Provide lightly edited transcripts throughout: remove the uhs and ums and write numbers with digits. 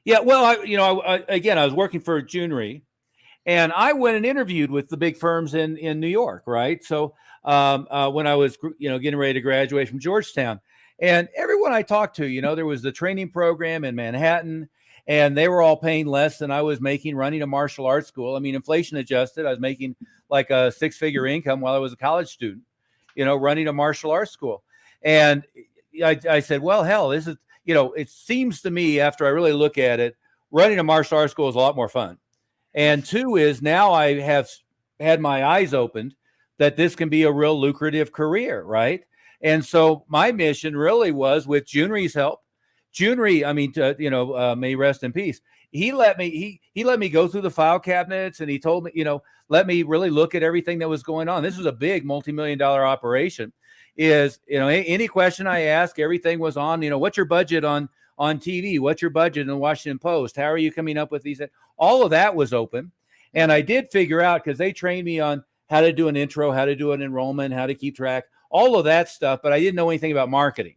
Yeah, well, again, I was working for Junrey, and I went and interviewed with the big firms in New York, right? So when I was getting ready to graduate from Georgetown, and everyone I talked to, there was the training program in Manhattan, and they were all paying less than I was making running a martial arts school. I mean, inflation adjusted, I was making like a six-figure income while I was a college student, running a martial arts school. And I said, well, hell, this is, it seems to me after I really look at it, running a martial arts school is a lot more fun. And two is now I have had my eyes opened that this can be a real lucrative career, right? And so my mission really was with Junrey's help. Junrey, I mean, may rest in peace. He let me go through the file cabinets, and he told me, let me really look at everything that was going on. This was a big multi-million-dollar operation. Any question I ask, everything was on. What's your budget on TV? What's your budget in the Washington Post? How are you coming up with these? All of that was open. And I did figure out, because they trained me on how to do an intro, how to do an enrollment, how to keep track, all of that stuff, but I didn't know anything about marketing.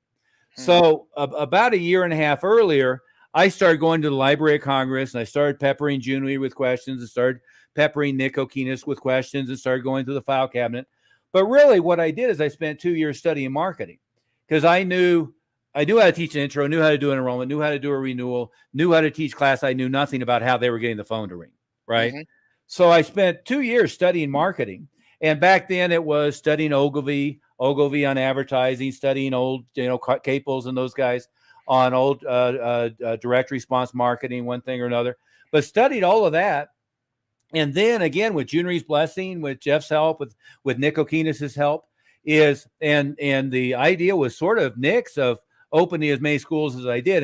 So about a year and a half earlier, I started going to the Library of Congress, and I started peppering Junrey with questions, and started peppering Nick Okinas with questions, and started going through the file cabinet. But really what I did is I spent 2 years studying marketing, because I knew how to teach an intro, knew how to do an enrollment, knew how to do a renewal, knew how to teach class. I knew nothing about how they were getting the phone to ring, right? Mm-hmm. So I spent 2 years studying marketing. And back then it was studying Ogilvy on advertising, studying old, Caples and those guys on old direct response marketing, one thing or another. But studied all of that. And then again, with Junrey's blessing, with Jeff's help, with Nick Okinas' help, and the idea was sort of Nick's of opening as many schools as I did.